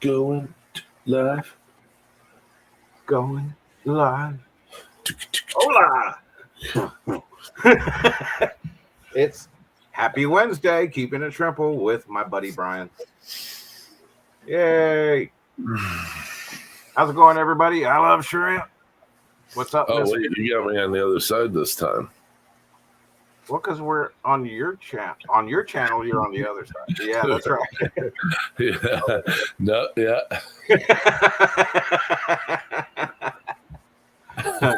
Going live. Going live. Hola! It's Happy Wednesday, keeping it Shrimple with my buddy Brian. Yay! How's it going, everybody? I love shrimp. What's up, Oh, Miss? wait, you got me on the other side this time. Well, because we're on your channel. On your channel, you're on the other side. Yeah, that's right. Yeah. No, yeah.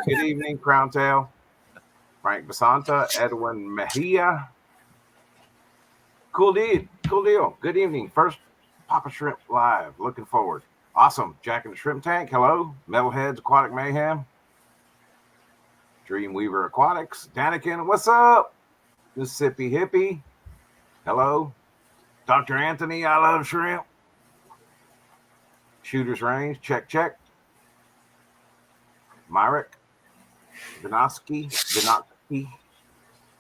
Good evening, Crown Tail. Frank Basanta, Edwin Mejia. Cool deal. Good evening. First Papa Shrimp Live. Looking forward. Awesome. Jack and the Shrimp Tank. Hello. Metalheads Aquatic Mayhem. Dreamweaver Aquatics. Danikin. What's up? Mississippi Hippie. Hello. Dr. Anthony. I love shrimp. Shooter's Range. Check. Myrick. Vinoski. I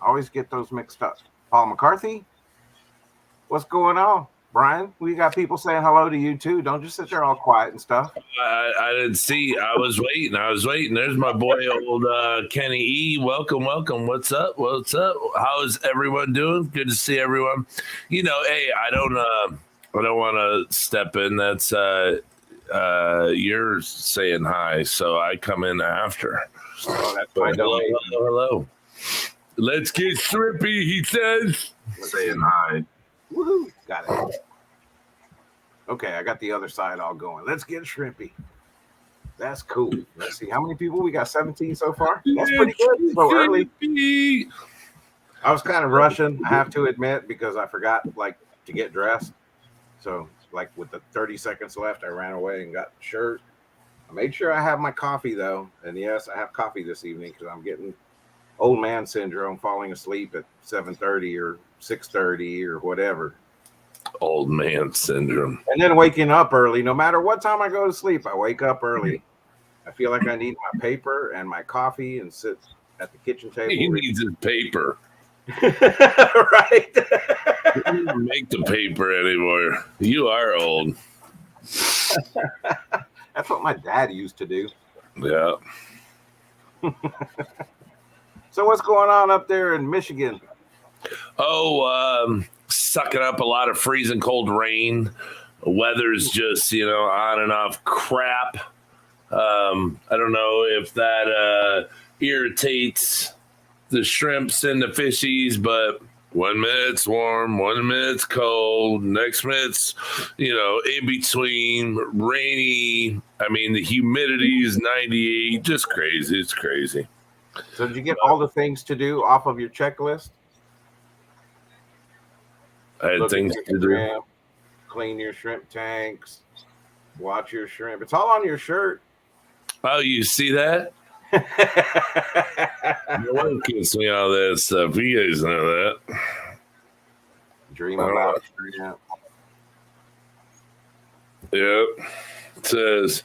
always get those mixed up. Paul McCarthy. What's going on? Brian, we got people saying hello to you too. Don't just sit there all quiet and stuff. I didn't see. I was waiting. There's my boy, old Kenny E. Welcome. What's up? How is everyone doing? Good to see everyone. You know, hey, I don't want to step in. That's you're saying hi, so I come in after. Oh, that's my hello. Let's get shrimpy, he says. Saying hi. Woohoo! Got it. Okay, I got the other side all going. Let's get shrimpy. That's cool. Let's see how many people we got. 17 so far. That's pretty good. So early. I was kind of rushing, I have to admit, because I forgot to get dressed. So with the 30 seconds left, I ran away and got the shirt. I made sure I have my coffee though, and yes, I have coffee this evening because I'm getting old man syndrome, falling asleep at 7:30 or 6:30 or whatever. Old man syndrome. And then waking up early. No matter what time I go to sleep, I wake up early. I feel like I need my paper and my coffee and sit at the kitchen table. He needs his paper. Right. You don't make the paper anymore. You are old. That's what my dad used to do. Yeah. So what's going on up there in Michigan? Oh, sucking up a lot of freezing cold rain. Weather's just, on and off crap. I don't know if that irritates the shrimps and the fishies, but 1 minute's warm, 1 minute's cold, next minute's, in between, rainy. I mean, the humidity is 98, just crazy. It's crazy. So did you get all the things to do off of your checklist? I had things to do. Clean your shrimp tanks, watch your shrimp. It's all on your shirt. Oh, you see that? No one gives me all that stuff. You guys know that. Dream about shrimp. Yep. It says,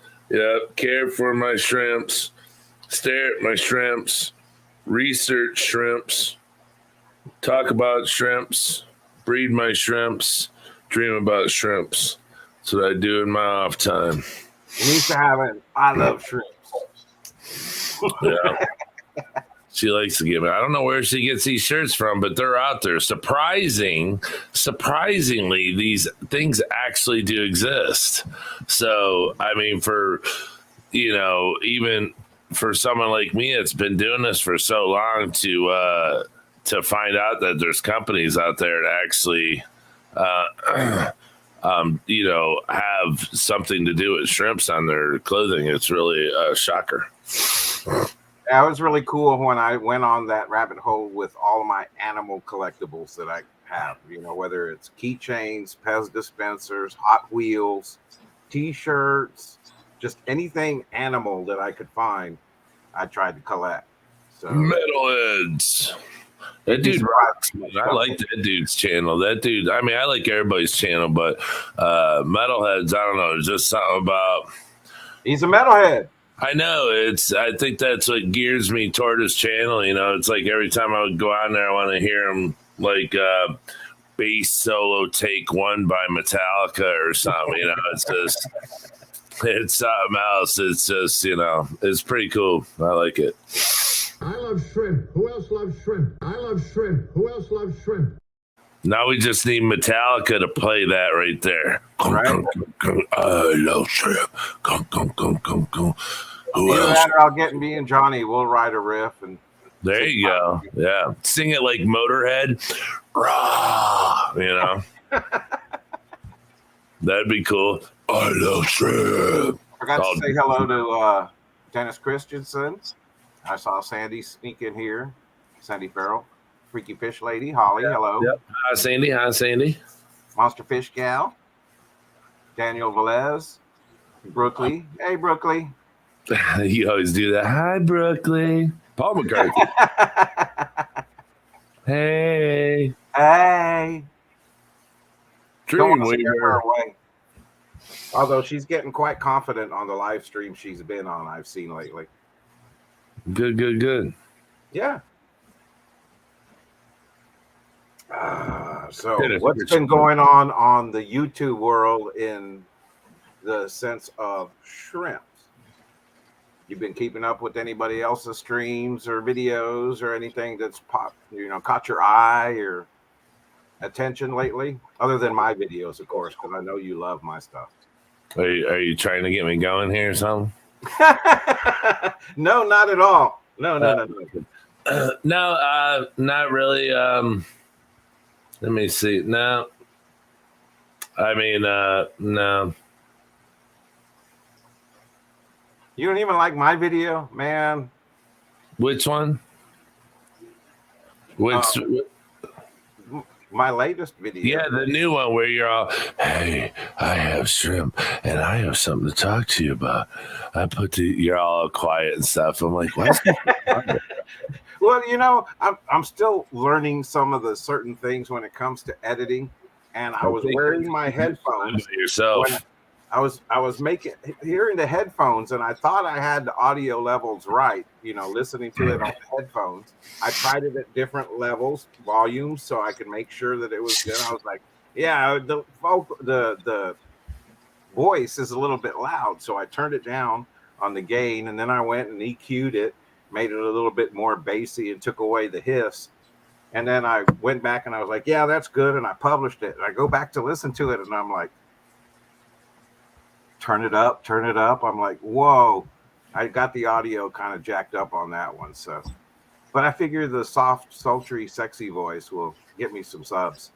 care for my shrimps, stare at my shrimps, research shrimps, talk about shrimps, breed my shrimps, dream about shrimps. That's what I do in my off time. You need to have an I love shrimps. Yeah. She likes to give it. I don't know where she gets these shirts from, but they're out there. Surprisingly, these things actually do exist. So, I mean, for, even for someone like me that's been doing this for so long to find out that there's companies out there that actually, have something to do with shrimps on their clothing, it's really a shocker. Yeah, it was really cool when I went on that rabbit hole with all of my animal collectibles that I have, whether it's keychains, Pez dispensers, Hot Wheels, T-shirts, just anything animal that I could find, I tried to collect. So Metalheads. That dude rocks, man. I like that dude's channel. That dude, I mean, I like everybody's channel, but Metalheads, I don't know, there's just something about. He's a metalhead. I know. I think that's what gears me toward his channel. It's like every time I would go on there, I want to hear him bass solo take one by Metallica or something. You know, it's something else. It's just, you know, it's pretty cool. I like it. I love shrimp. Who else loves shrimp? I love shrimp. Who else loves shrimp? Now we just need Metallica to play that right there. Right. I love shrimp. Who Either else? that or I'll get me and Johnny. We'll write a riff and. There you go. Yeah. Sing it like Motorhead. Rah, you know. That'd be cool. I love shrimp. Forgot to say hello to Dennis Christensen. I saw Sandy sneak in here. Sandy Farrell. Freaky Fish Lady. Holly, hello. Yep. Hi, Sandy. Hi, Sandy. Monster Fish Gal. Daniel Velez. Brookley. Hey, Brookley. You always do that. Hi, Brooklyn. Paul McCarthy. Hey. Hey. Don't wanna scare her Dreamweaver. away. Although she's getting quite confident on the live stream she's been on, I've seen lately. Good. Yeah. So what's been going on the YouTube world in the sense of shrimps? You've been keeping up with anybody else's streams or videos or anything that's caught your eye or attention lately, other than my videos, of course, because I know you love my stuff. Are you trying to get me going here or something? No, not at all. No. No, not really. Let me see. No. I mean, no. You don't even like my video, man. Which one? Which? My latest video. Yeah, the new one where you're all, hey, I have shrimp and I have something to talk to you about. You're all quiet and stuff. I'm like, what? Well, I'm still learning some of the certain things when it comes to editing, and I was wearing my headphones. Yourself. I was hearing the headphones, and I thought I had the audio levels right, listening to it on the headphones. I tried it at different levels, volumes, so I could make sure that it was good. I was like, yeah, the voice is a little bit loud, so I turned it down on the gain, and then I went and EQ'd it, made it a little bit more bassy, and took away the hiss. And then I went back and I was like, yeah, that's good, and I published it. And I go back to listen to it, and I'm like, turn it up. I'm like, whoa, I got the audio kind of jacked up on that one. So, but I figure the soft, sultry, sexy voice will get me some subs.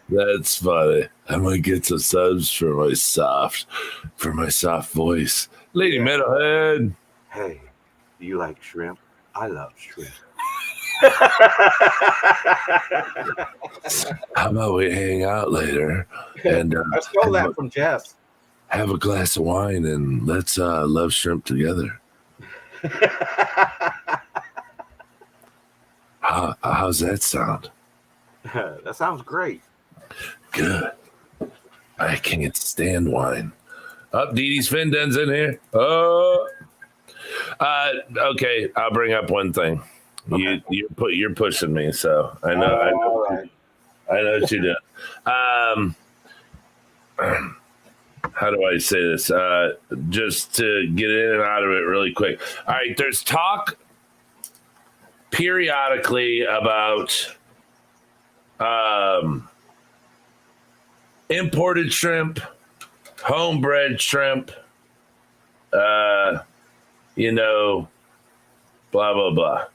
That's funny. I'm gonna get some subs for my soft voice. Lady Metalhead. Hey, do you like shrimp? I love shrimp. How about we hang out later and I stole that from Jess. Have a glass of wine and let's love shrimp together. How's that sound? That sounds great. Good. I can't stand wine. Up, Dee Dee's Finden's in here. Oh. Okay, I'll bring up one thing. Okay. You're pushing me, so I know. Right. I know what you do. How do I say this? Just to get in and out of it really quick. All right, there's talk periodically about imported shrimp, homebred shrimp, blah, blah, blah.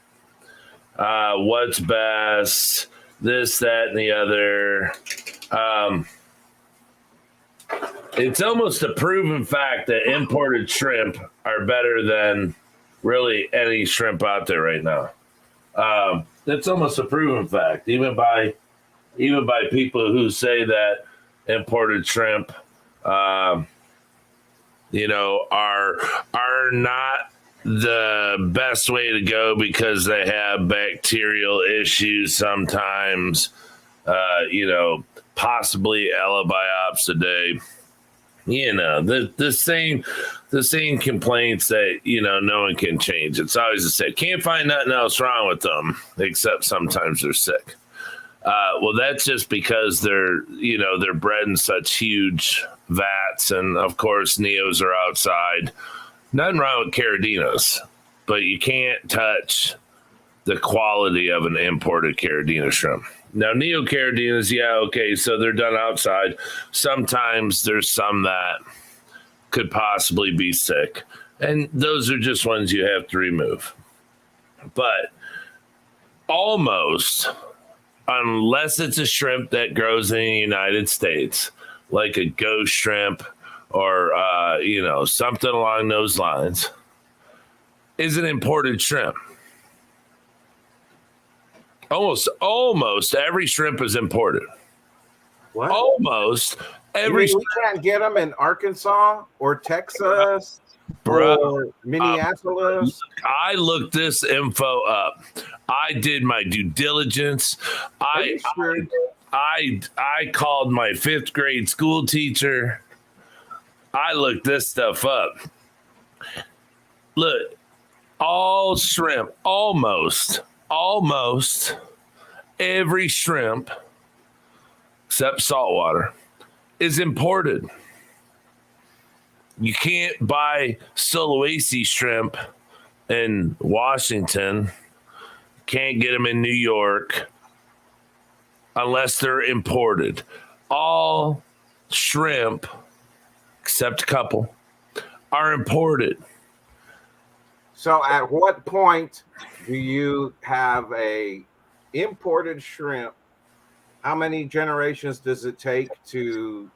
What's best, this, that, and the other. It's almost a proven fact that imported shrimp are better than really any shrimp out there right now. That's almost a proven fact, even by people who say that imported shrimp, are not the best way to go because they have bacterial issues sometimes, possibly alibiops a day. the same complaints that no one can change. It's always the same. Can't find nothing else wrong with them except sometimes they're sick. Well, that's just because they're bred in such huge vats, and of course neos are outside. Nothing wrong with Caradinas, but you can't touch the quality of an imported Caradina shrimp. Now, Neo Caradinas, okay, so they're done outside. Sometimes there's some that could possibly be sick, and those are just ones you have to remove. But almost, unless it's a shrimp that grows in the United States, like a ghost shrimp or, something along those lines, is an imported shrimp. Almost every shrimp is imported. What? Almost every. We can't get them in Arkansas or Texas, or Minneapolis. I looked this info up. I did my due diligence. I called my 5th grade school teacher. I looked this stuff up. Look, all shrimp, almost every shrimp, except saltwater, is imported. You can't buy Sulawesi shrimp in Washington. Can't get them in New York unless they're imported. All shrimp, except a couple, are imported. So at what point do you have a imported shrimp? How many generations does it take to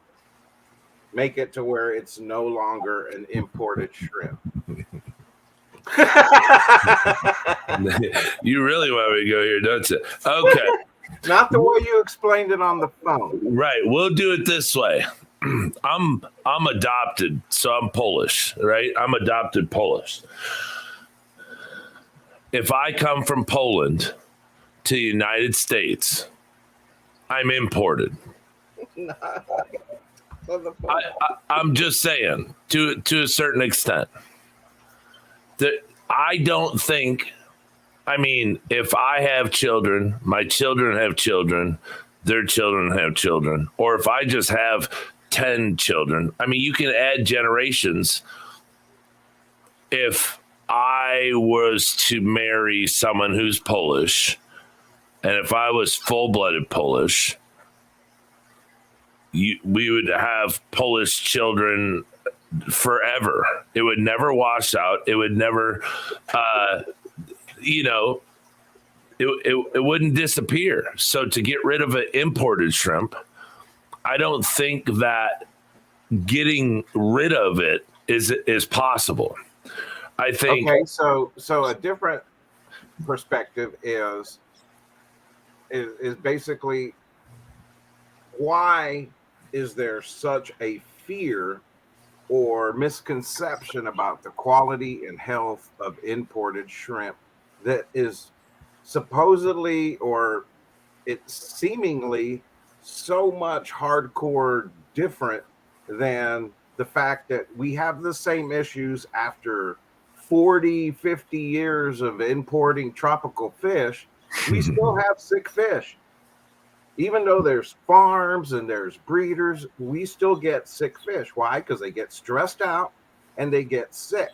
make it to where it's no longer an imported shrimp? You really want me to go here, don't you? Okay. Not the way you explained it on the phone. Right. We'll do it this way. I'm adopted, so I'm Polish, right? I'm adopted Polish. If I come from Poland to the United States, I'm imported. I'm just saying, to a certain extent, that I don't think. I mean, if I have children, my children have children, their children have children, or if I just have 10 children, I mean, you can add generations. If I was to marry someone who's Polish, and if I was full-blooded Polish, we would have Polish children forever. It would never wash out. It would never, it wouldn't disappear. So to get rid of an imported shrimp, I don't think that getting rid of it is possible. I think. Okay, so a different perspective is basically, why is there such a fear or misconception about the quality and health of imported shrimp that is supposedly, or it's seemingly, so much hardcore different than the fact that we have the same issues after 40, 50 years of importing tropical fish? We still have sick fish. Even though there's farms and there's breeders, we still get sick fish. Why? Because they get stressed out and they get sick.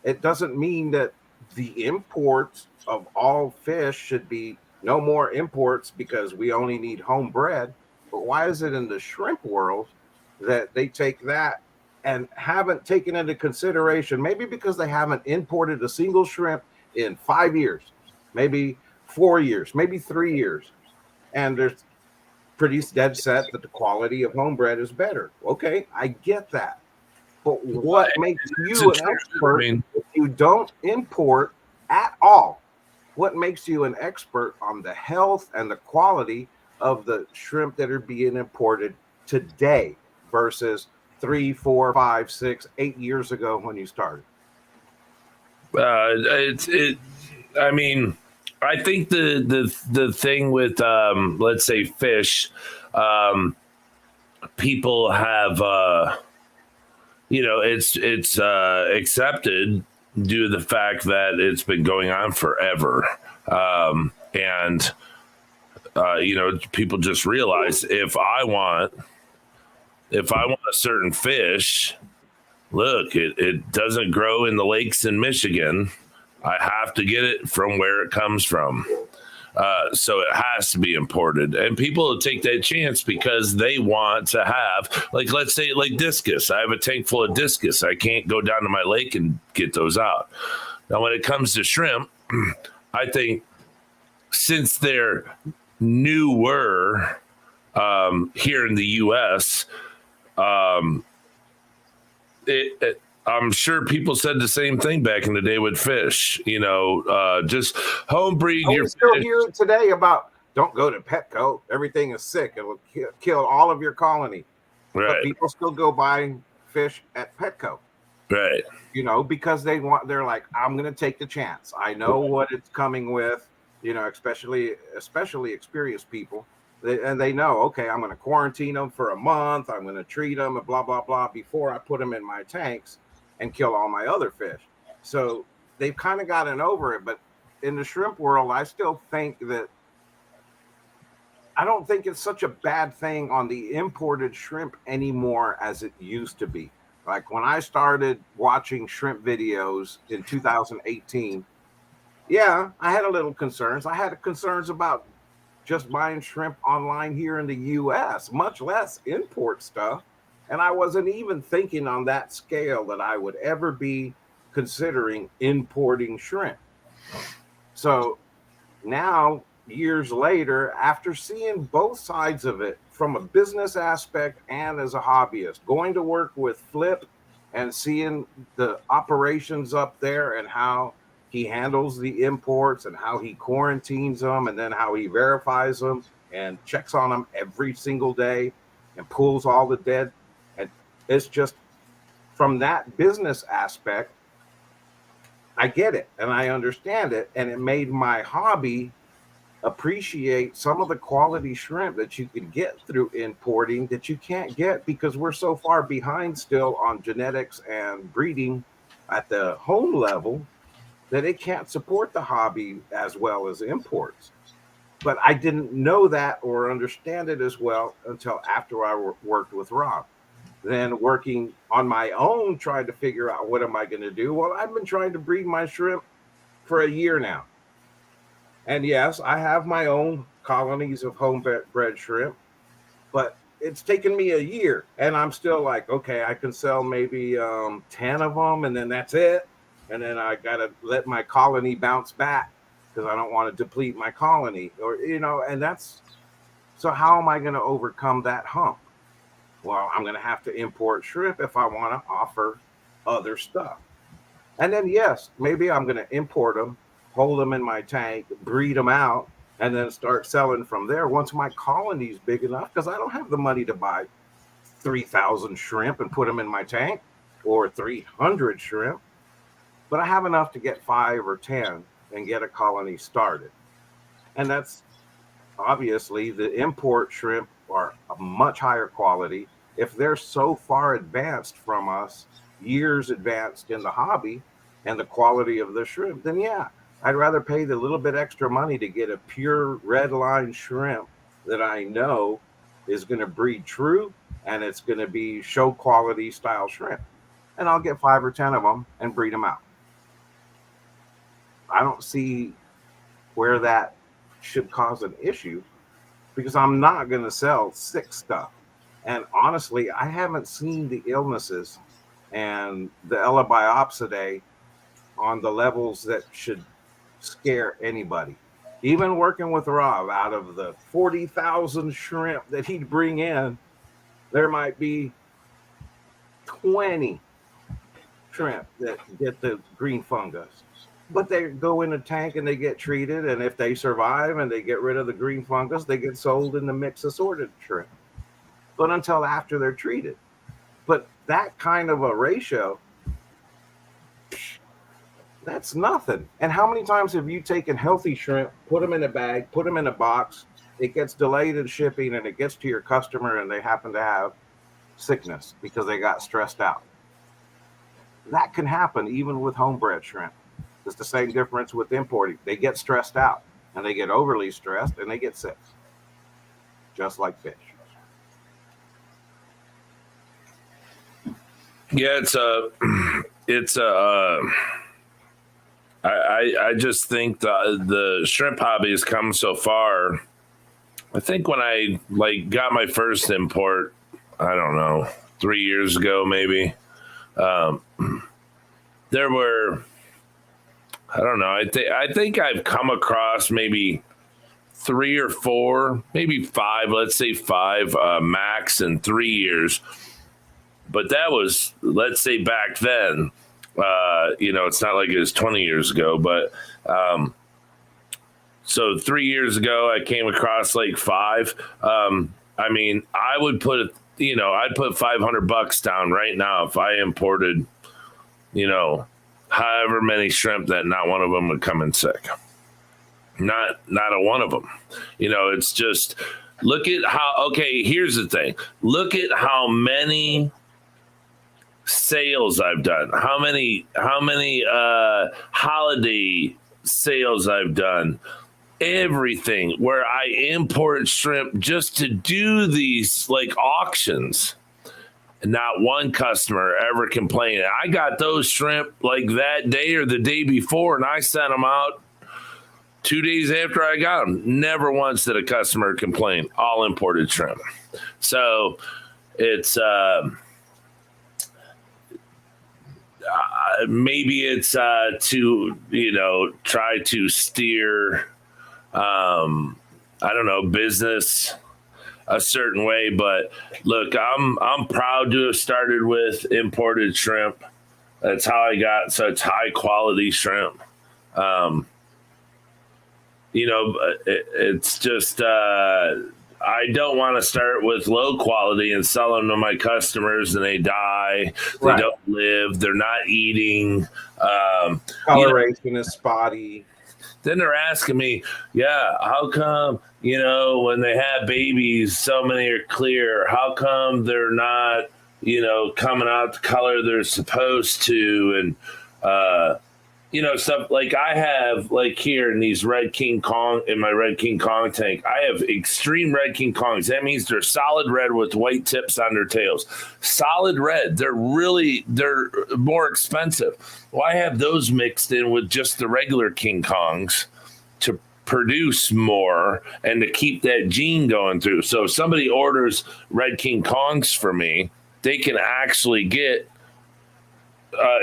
It doesn't mean that the imports of all fish should be no more imports because we only need homebred. But why is it in the shrimp world that they take that and haven't taken into consideration, maybe because they haven't imported a single shrimp in 5 years, maybe 4 years, maybe 3 years, and they're pretty dead set that the quality of homebred is better. Okay, I get that. But what makes you an expert if you don't import at all? What makes you an expert on the health and the quality of the shrimp that are being imported today versus 3, 4, 5, 6, 8 years ago when you started? I mean, I think the thing with let's say fish, people have it's accepted due to the fact that it's been going on forever. And people just realize if I want a certain fish, look, it doesn't grow in the lakes in Michigan. I have to get it from where it comes from. So it has to be imported. And people will take that chance because they want to have, like, let's say, like discus. I have a tank full of discus. I can't go down to my lake and get those out. Now, when it comes to shrimp, I think since they're newer here in the U.S., I'm sure people said the same thing back in the day with fish. Just home breed your fish. Still fish. hear it today about don't go to Petco. Everything is sick. It will kill all of your colony. Right. But people still go buy fish at Petco. Right. Because they're like, I'm going to take the chance. I know what it's coming with. Especially experienced people. And they know, okay, I'm going to quarantine them for a month. I'm going to treat them and blah, blah, blah before I put them in my tanks and kill all my other fish. So they've kind of gotten over it. But in the shrimp world, I still think that I don't think it's such a bad thing on the imported shrimp anymore as it used to be. Like when I started watching shrimp videos in 2018, yeah, I had a little concerns. I had concerns about just buying shrimp online here in the U.S., much less import stuff. And I wasn't even thinking on that scale that I would ever be considering importing shrimp. So now, years later, after seeing both sides of it from a business aspect and as a hobbyist, going to work with Flip and seeing the operations up there and how he handles the imports and how he quarantines them and then how he verifies them and checks on them every single day and pulls all the dead. And it's just from that business aspect, I get it and I understand it. And it made my hobby appreciate some of the quality shrimp that you can get through importing that you can't get because we're so far behind still on genetics and breeding at the home level that it can't support the hobby as well as imports. But I didn't know that or understand it as well until after I worked with Rob. Then working on my own, trying to figure out what am I going to do. Well, I've been trying to breed my shrimp for a year now. And yes, I have my own colonies of homebred shrimp, but it's taken me a year. And I'm still like, okay, I can sell maybe 10 of them and then that's it. And then I got to let my colony bounce back because I don't want to deplete my colony and that's, so how am I going to overcome that hump? Well, I'm going to have to import shrimp if I want to offer other stuff. And then, yes, maybe I'm going to import them, hold them in my tank, breed them out, and then start selling from there once my colony's big enough because I don't have the money to buy 3,000 shrimp and put them in my tank or 300 shrimp. But I have enough to get 5 or 10 and get a colony started. And that's obviously the import shrimp are a much higher quality. If they're so far advanced from us, years advanced in the hobby and the quality of the shrimp, then yeah, I'd rather pay the little bit extra money to get a pure red line shrimp that I know is going to breed true and it's going to be show quality style shrimp. And I'll get 5 or 10 of them and breed them out. I don't see where that should cause an issue because I'm not going to sell sick stuff. And honestly, I haven't seen the illnesses and the Elabiopsidae on the levels that should scare anybody. Even working with Rob, out of the 40,000 shrimp that he'd bring in, there might be 20 shrimp that get the green fungus. But they go in a tank and they get treated, and if they survive and they get rid of the green fungus, they get sold in the mixed assorted shrimp. But until after they're treated. But that kind of a ratio, that's nothing. And how many times have you taken healthy shrimp, put them in a bag, put them in a box, it gets delayed in shipping, and it gets to your customer, and they happen to have sickness because they got stressed out? that can happen even with homebred shrimp. It's the same difference with importing. They get stressed out and they get overly stressed and they get sick, just like fish. Yeah, I just think the shrimp hobby has come so far. I think when I got my first import, I don't know, 3 years ago maybe, there were, I don't know, I think I've come across maybe 3 or 4, maybe 5, let's say 5 max in 3 years. But that was, let's say back then, it's not like it was 20 years ago, but so 3 years ago, I came across like 5. I mean, I would put, I'd put $500 down right now if I imported, however many shrimp that not one of them would come in sick. Not a one of them. It's just, look at how, okay, here's the thing. Look at how many sales I've done, how many holiday sales I've done, everything where I import shrimp just to do these auctions. Not one customer ever complained. I got those shrimp that day or the day before, and I sent them out 2 days after I got them. Never once did a customer complain. All imported shrimp. So it's maybe it's to try to steer I don't know, business a certain way. But look, I'm proud to have started with imported shrimp. That's how I got such high quality shrimp. It's just I don't want to start with low quality and sell them to my customers and they die. They don't live. They're not eating. Coloration is spotty. Then they're asking me, how come, when they have babies, so many are clear? How come they're not, coming out the color they're supposed to? And, stuff like I have here in these Red King Kong, in my Red King Kong tank, I have extreme Red King Kongs. That means they're solid red with white tips on their tails. Solid red. They're more expensive. Well, I have those mixed in with just the regular King Kongs to produce more and to keep that gene going through. So if somebody orders Red King Kongs for me, they can actually get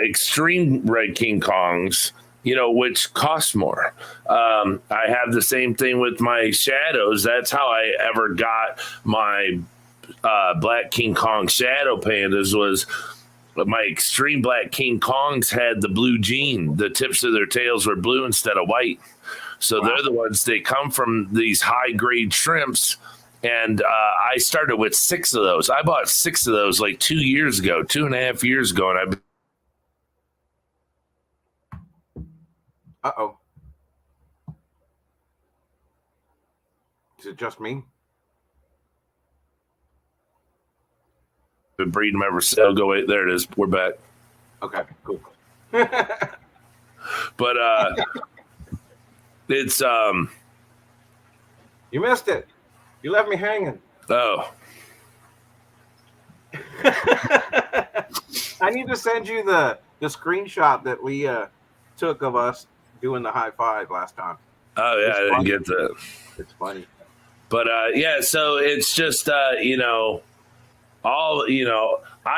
extreme Red King Kongs, which cost more. I have the same thing with my shadows. That's how I ever got my Black King Kong shadow pandas. Was my extreme Black King Kongs had the blue gene. The tips of their tails were blue instead of white. So they're the ones, they come from these high grade shrimps. And I started with 6 of those. I bought 6 of those 2 years ago, 2.5 years ago. And I've Uh-oh. Is it just me? been breeding them ever since. Oh, go wait, there it is. We're back. Okay, cool. But it's You missed it. You left me hanging. Oh. I need to send you the screenshot that we took of us doing the high five last time. Oh yeah, I didn't get that. It's funny. But so it's just I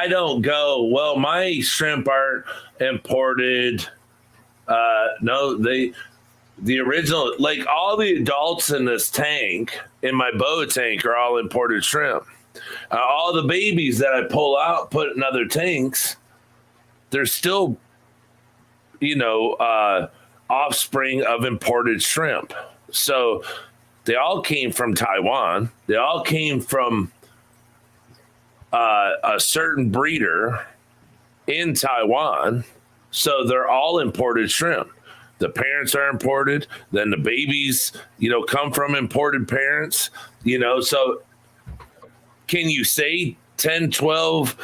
don't go, well, my shrimp aren't imported. No, the original, all the adults in this tank, in my boa tank, are all imported shrimp. All the babies that I pull out, put in other tanks, they're still, offspring of imported shrimp. So they all came from Taiwan. They all came from a certain breeder in Taiwan. So they're all imported shrimp. The parents are imported. Then the babies, come from imported parents, so can you say 10, 12,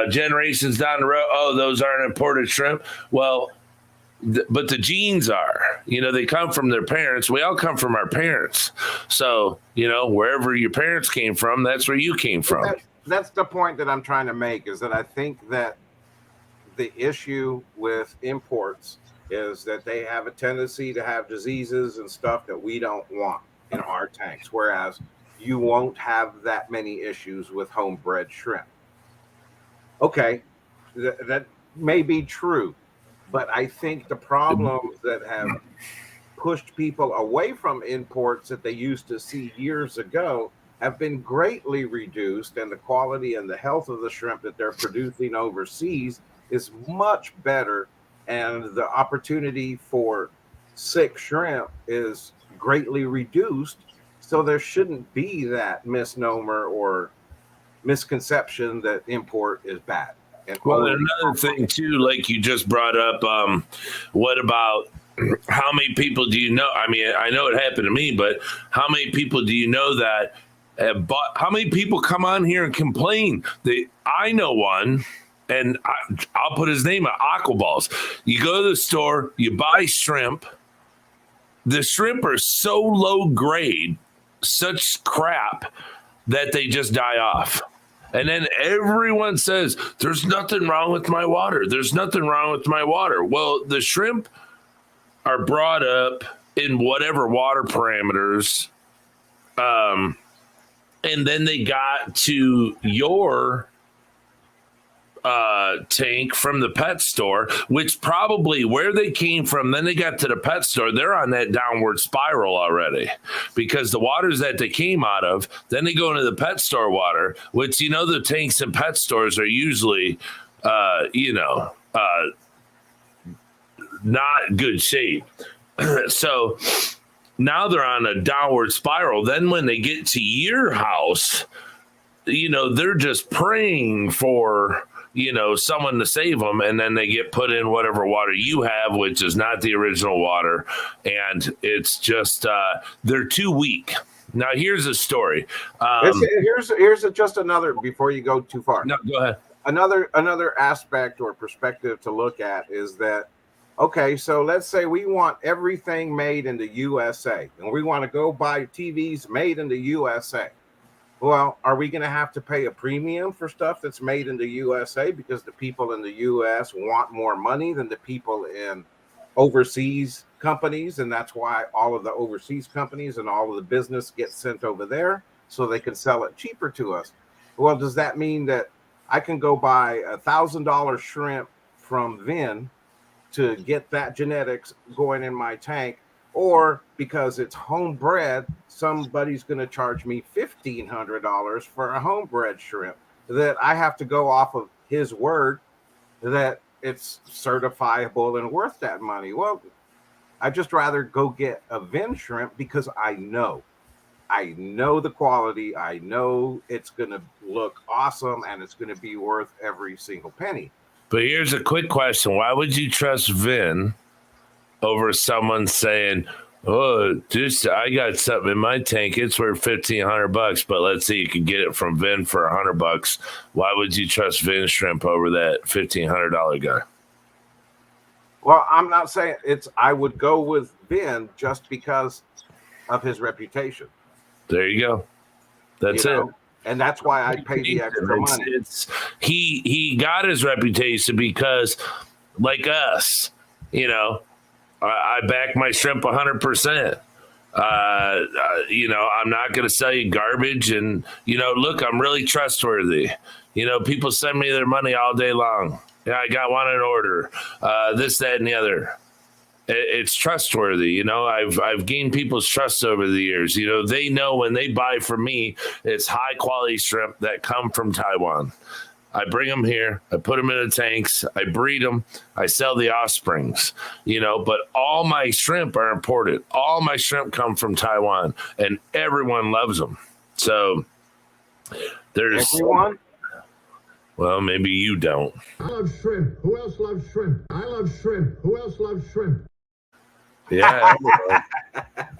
generations down the road, oh, those aren't imported shrimp. Well, but the genes are, they come from their parents. We all come from our parents. So, wherever your parents came from, that's where you came from. That's the point that I'm trying to make, is that I think that the issue with imports is that they have a tendency to have diseases and stuff that we don't want in our tanks, whereas you won't have that many issues with homebred shrimp. Okay, that may be true, but I think the problems that have pushed people away from imports that they used to see years ago have been greatly reduced, and the quality and the health of the shrimp that they're producing overseas is much better, and the opportunity for sick shrimp is greatly reduced. So there shouldn't be that misnomer or misconception that import is bad. And well, another thing too, like you just brought up, what about how many people do you know? I mean, I know it happened to me, but how many people do you know that have bought? How many people come on here and complain? I know one, and I'll put his name at Aquaballs. You go to the store, you buy shrimp. The shrimp are so low grade, such crap, that they just die off. And then everyone says, there's nothing wrong with my water. There's nothing wrong with my water. Well, the shrimp are brought up in whatever water parameters. And then they got to your tank from the pet store, which probably where they came from, then they got to the pet store, they're on that downward spiral already, because the waters that they came out of, then they go into the pet store water, which the tanks in pet stores are usually not good shape. So now they're on a downward spiral. Then when they get to your house, they're just praying for someone to save them, and then they get put in whatever water you have, which is not the original water, and it's just they're too weak. Now here's a story. Here's just another, before you go too far. No, go ahead. Another aspect or perspective to look at is that, okay, so let's say we want everything made in the USA, and we want to go buy TVs made in the USA. Well, are we going to have to pay a premium for stuff that's made in the USA because the people in the US want more money than the people in overseas companies? And that's why all of the overseas companies and all of the business gets sent over there so they can sell it cheaper to us. Well, does that mean that I can go buy $1,000 shrimp from Vin to get that genetics going in my tank? Or because it's homebred, somebody's going to charge me $1,500 for a homebred shrimp, that I have to go off of his word that it's certifiable and worth that money? Well, I'd just rather go get a Vin shrimp, because I know the quality. I know it's going to look awesome, and it's going to be worth every single penny. But here's a quick question. Why would you trust Vin over someone saying, oh, I got something in my tank, it's worth $1,500, but let's see, you can get it from Vin for $100. Why would you trust Vin shrimp over that $1,500 guy? Well, I'm not saying I would go with Vin just because of his reputation. There you go. That's it. And that's why I pay the extra money. He got his reputation because, like us, I back my shrimp 100%. I'm not going to sell you garbage. And, look, I'm really trustworthy. People send me their money all day long. Yeah, I got one in order. This, that, and the other. It's trustworthy. I've gained people's trust over the years. They know when they buy from me, it's high quality shrimp that come from Taiwan. I bring them here. I put them in the tanks. I breed them. I sell the offsprings, but all my shrimp are imported. All my shrimp come from Taiwan, and everyone loves them. So there's everyone. Well, maybe you don't. I love shrimp. Who else loves shrimp? I love shrimp. Who else loves shrimp? Yeah. I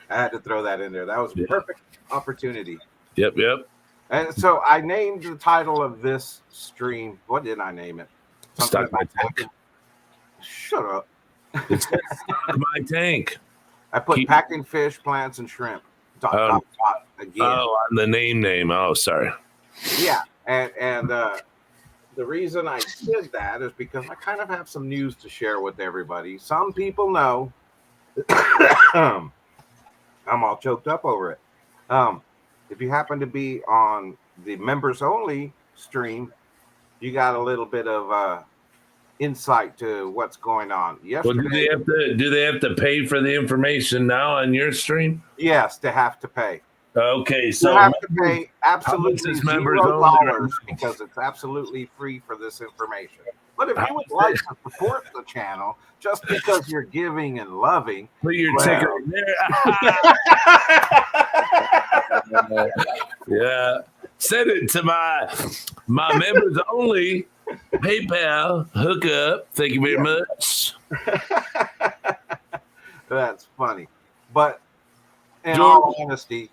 had to throw that in there. That was a perfect opportunity. Yep. And so I named the title of this stream. What did I name it? Stuck my tank. Shut up. It says stuck my tank. I put packing fish, plants, and shrimp. Dot, again. Oh, on the name. Oh, sorry. Yeah, and the reason I did that is because I kind of have some news to share with everybody. Some people know I'm all choked up over it. If you happen to be on the members only stream, you got a little bit of insight to what's going on. Yesterday, well, do they have to pay for the information now on your stream? Yes, they have to pay. Okay, so you have to pay absolutely $0 only? because it's absolutely free for this information. But if you would like to support the channel just because you're giving and loving, put your ticket there. Yeah, send it to my members only PayPal hookup. Thank you very much. That's funny, but in all honesty,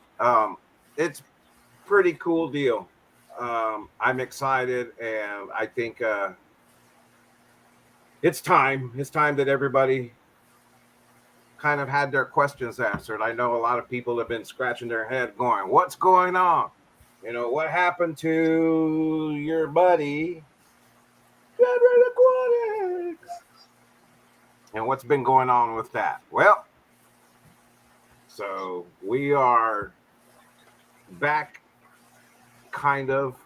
it's pretty cool deal. I'm excited, and I think it's time that everybody kind of had their questions answered. I know a lot of people have been scratching their head going, what's going on? You know, what happened to your buddy Aquatics? And what's been going on with that? Well, so we are back, kind of,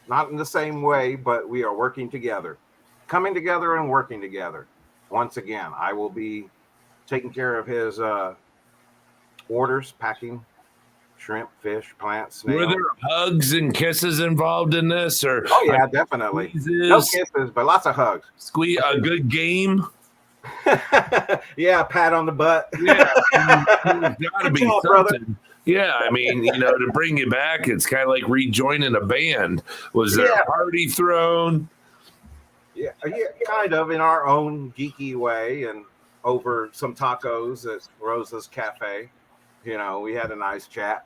not in the same way, but we are working together, coming together and working together. Once again, I will be taking care of his orders, packing shrimp, fish, plants, snails. Were there hugs and kisses involved in this? Or oh yeah, definitely. No kisses, but lots of hugs. Squeeze a good game. Yeah, pat on the butt. Yeah, there's gotta be something. Brother. Yeah, I mean, you know, to bring you back, it's kind of like rejoining a band. Was there a party thrown? Yeah, kind of in our own geeky way, and over some tacos at Rosa's Cafe. You know, we had a nice chat.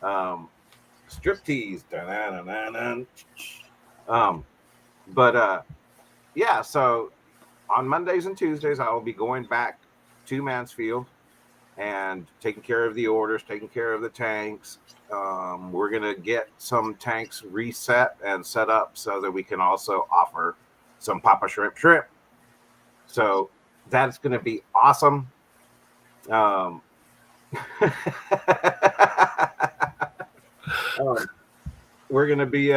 Striptease. Yeah, so on Mondays and Tuesdays, I will be going back to Mansfield and taking care of the orders, taking care of the tanks. We're going to get some tanks reset and set up so that we can also offer some Papa Shrimp. So that's going to be awesome. We're going to be,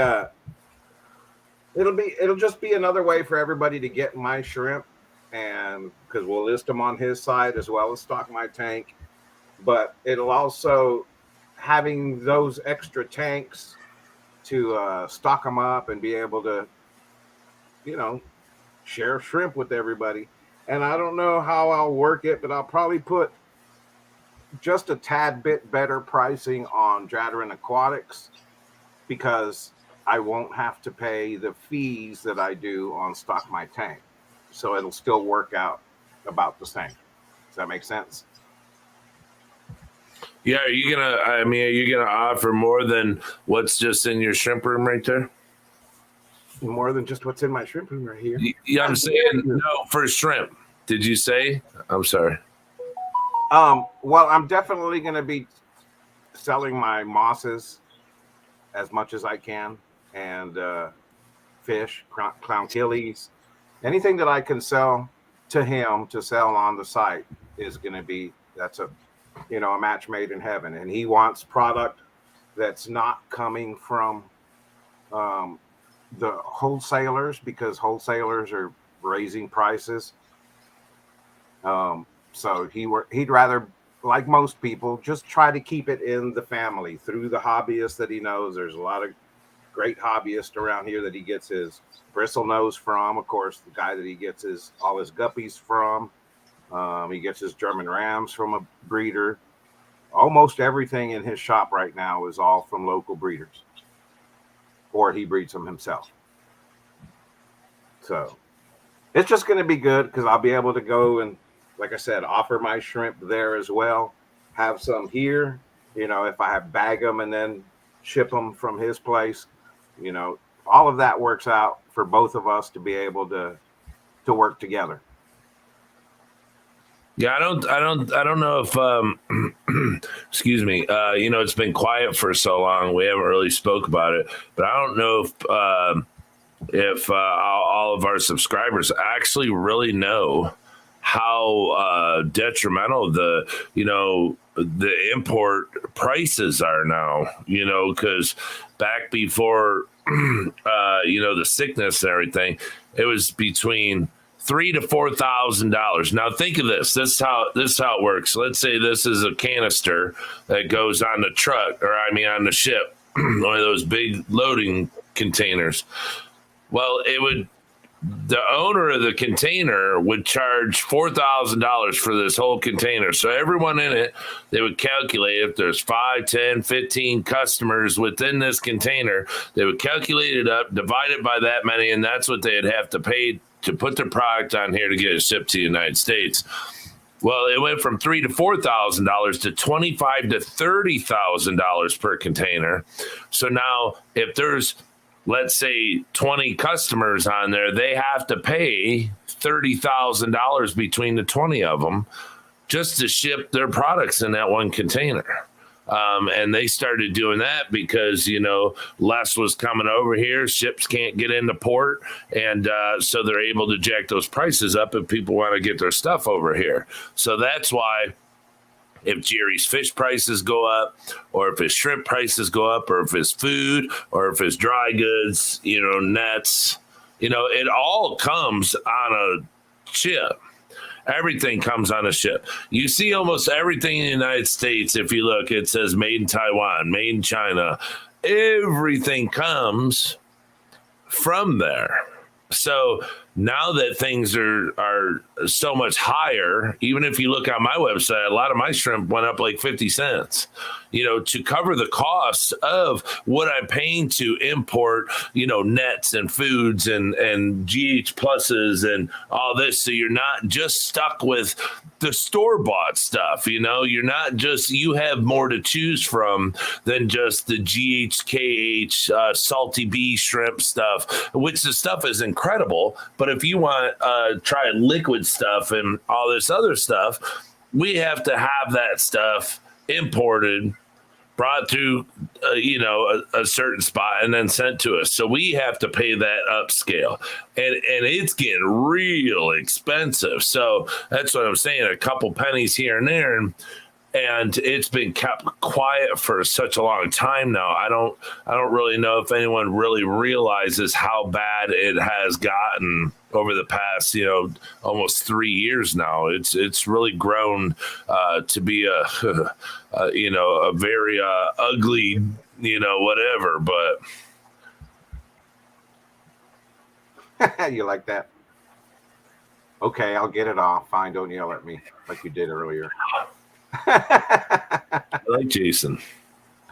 it'll just be another way for everybody to get my shrimp, and because we'll list them on his side as well as stock my tank. But it'll also, having those extra tanks to stock them up and be able to, you know, share shrimp with everybody. And I don't know how I'll work it, but I'll probably put just a tad bit better pricing on Jadron Aquatics, because I won't have to pay the fees that I do on Stock My Tank. So it'll still work out about the same. Does that make sense? Yeah, are you gonna offer more than what's just in your shrimp room right there? More than just what's in my shrimp room right here. Yeah, I'm saying no for shrimp. Did you say? I'm sorry. Well, I'm definitely going to be selling my mosses as much as I can, and fish, clown killies, anything that I can sell to him to sell on the site is going to be, that's a match made in heaven. And he wants product that's not coming from the wholesalers, because wholesalers are raising prices. So he'd rather, like most people, just try to keep it in the family through the hobbyists that he knows. There's a lot of great hobbyists around here that he gets his bristlenose from. Of course, the guy that he gets all his guppies from. He gets his German rams from a breeder. Almost everything in his shop right now is all from local breeders, or he breeds them himself. So it's just going to be good, because I'll be able to go and, like I said, offer my shrimp there as well. Have some here, if I have bag them and then ship them from his place. You know, all of that works out for both of us to be able to work together. Yeah, I don't know if excuse me. It's been quiet for so long. We haven't really spoke about it, but I don't know if all of our subscribers actually really know how detrimental the import prices are now. Because back before the sickness and everything, it was between $3,000 to $4,000. Now think of this. This is how it works. Let's say this is a canister that goes on the truck, or on the ship, one of those big loading containers. Well, the owner of the container would charge $4,000 for this whole container. So everyone in it, they would calculate if there's 5, 10, 15 customers within this container, they would calculate it up, divide it by that many, and that's what they'd have to pay to put their product on here to get it shipped to the United States. Well, it went from $3,000 to $4,000 to $25,000 to $30,000 per container. So now if there's, let's say, 20 customers on there, they have to pay $30,000 between the 20 of them just to ship their products in that one container. And they started doing that because, less was coming over here. Ships can't get into port. And so they're able to jack those prices up if people want to get their stuff over here. So that's why if Jerry's fish prices go up, or if his shrimp prices go up, or if his food, or if his dry goods, nets, it all comes on a ship. Everything comes on a ship. You see almost everything in the United States. If you look, it says made in Taiwan, made in China. Everything comes from there. So now that things are so much higher, even if you look on my website, a lot of my shrimp went up like 50 cents, to cover the costs of what I'm paying to import, nets and foods and GH pluses and all this. So you're not just stuck with the store-bought stuff, you're not just, you have more to choose from than just the GHKH salty bee shrimp stuff, which the stuff is incredible. But if you want try liquid stuff and all this other stuff, we have to have that stuff imported, brought through, a certain spot and then sent to us. So we have to pay that upscale, and it's getting real expensive. So that's what I'm saying. A couple pennies here and there, and it's been kept quiet for such a long time now. I don't really know if anyone really realizes how bad it has gotten over the past, almost 3 years now. It's really grown to be a very ugly, whatever. But you like that? Okay, I'll get it off. Fine, don't yell at me like you did earlier. I like Jason.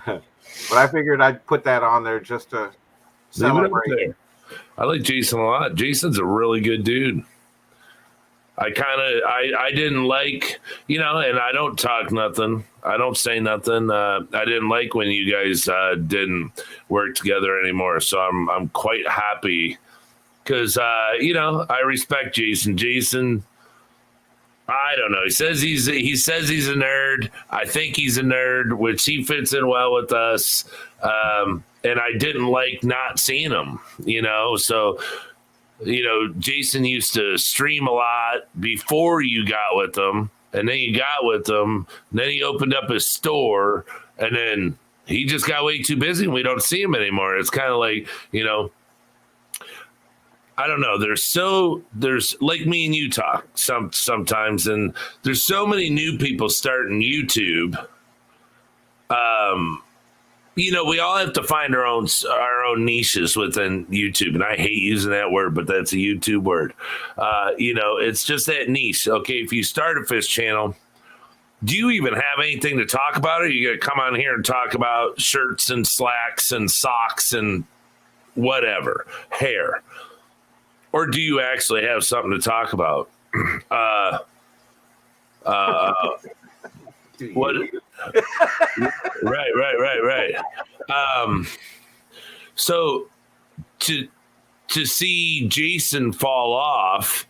But I figured I'd put that on there just to celebrate. I like Jason a lot. Jason's a really good dude. I didn't like, and I don't talk nothing. I don't say nothing. I didn't like when you guys didn't work together anymore. So I'm quite happy because, I respect Jason. Jason, I don't know. He says he's a nerd. I think he's a nerd, which he fits in well with us. And I didn't like not seeing him, So, Jason used to stream a lot before you got with him, and then you got with him. And then he opened up his store, and then he just got way too busy, and we don't see him anymore. It's kind of like, I don't know. There's like me and you talk sometimes, and there's so many new people starting YouTube. We all have to find our own niches within YouTube, and I hate using that word, but that's a YouTube word. It's just that niche. Okay, if you start a fish channel, do you even have anything to talk about? Or are you gonna come on here and talk about shirts and slacks and socks and whatever, hair? Or do you actually have something to talk about? What? Right. So to see Jason fall off,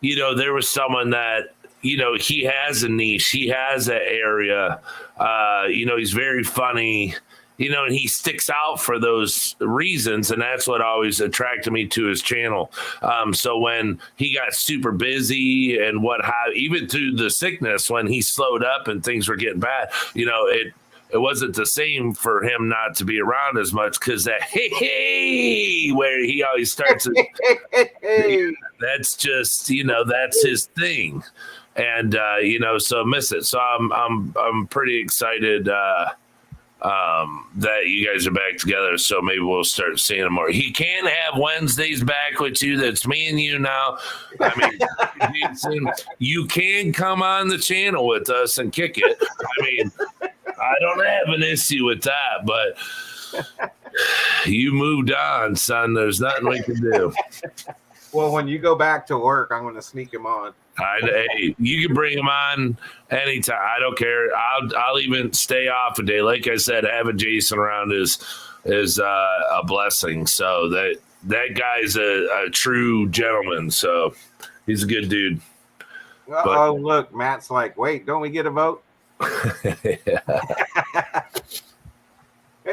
there was someone that, he has a niche, he has an area, he's very funny, and he sticks out for those reasons. And that's what always attracted me to his channel. So when he got super busy and even through the sickness, when he slowed up and things were getting bad, it wasn't the same for him not to be around as much, because that hey, where he always starts, that's just, that's his thing. And, so miss it. So I'm pretty excited, that you guys are back together. So maybe we'll start seeing him more. He can have Wednesdays back with you. That's me and you now. I mean, you can come on the channel with us and kick it. I mean, I don't have an issue with that, but you moved on, son. There's nothing we can do. Well, when you go back to work, I'm going to sneak him on. Hey, you can bring him on anytime. I don't care. I'll even stay off a day. Like I said, having Jason around is a blessing. So that guy's a true gentleman. So he's a good dude. Oh, look, Matt's like, wait, don't we get a vote? Hey,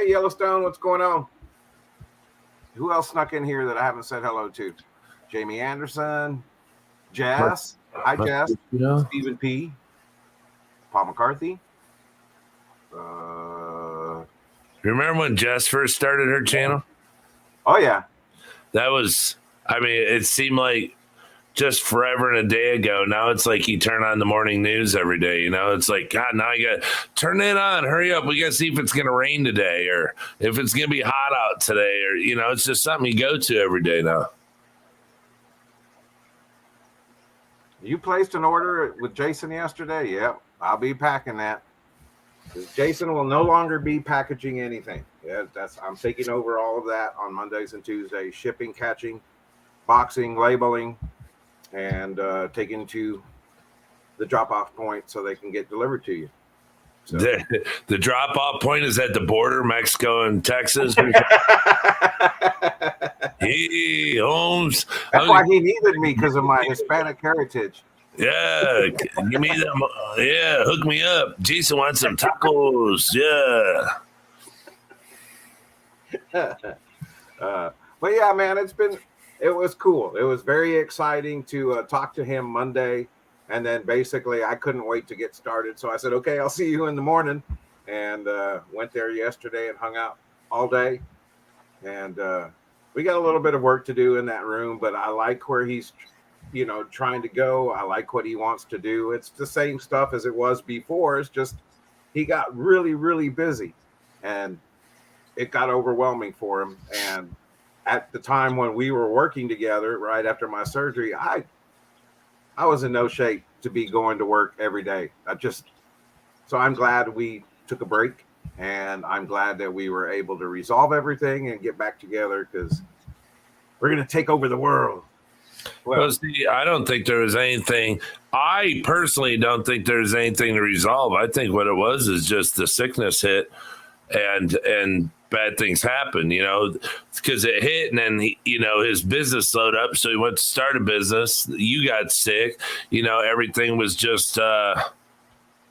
Yellowstone, what's going on? Who else snuck in here that I haven't said hello to? Jamie Anderson, Jess. Hi, Jess. Stephen P. Paul McCarthy. Remember when Jess first started her channel? Oh, yeah. That was, it seemed like just forever and a day ago. Now it's like you turn on the morning news every day. It's like, God, now you got to turn it on. Hurry up. We got to see if it's going to rain today, or if it's going to be hot out today, or, it's just something you go to every day now. You placed an order with Jason yesterday? Yep. I'll be packing that. Jason will no longer be packaging anything. Yeah, I'm taking over all of that on Mondays and Tuesdays, shipping, catching, boxing, labeling, and taking to the drop-off point so they can get delivered to you. So. The drop-off point is at the border, Mexico and Texas. Hey, Holmes. That's why he needed me, because of my Hispanic heritage. Yeah, give me them. Yeah, hook me up. Jason wants some tacos. Yeah. But yeah, man, it was cool. It was very exciting to talk to him Monday. And then basically I couldn't wait to get started. So I said, okay, I'll see you in the morning. And went there yesterday and hung out all day. And we got a little bit of work to do in that room, but I like where he's, trying to go. I like what he wants to do. It's the same stuff as it was before. It's just he got really, really busy, and it got overwhelming for him. And at the time when we were working together, right after my surgery, I was in no shape to be going to work every day. So I'm glad we took a break, and I'm glad that we were able to resolve everything and get back together, because we're going to take over the world. Well, see, I don't think there was anything. I personally don't think there's anything to resolve. I think what it was is just the sickness hit, and bad things happen, because it hit, and then his business slowed up. So he went to start a business. You got sick. Everything was just,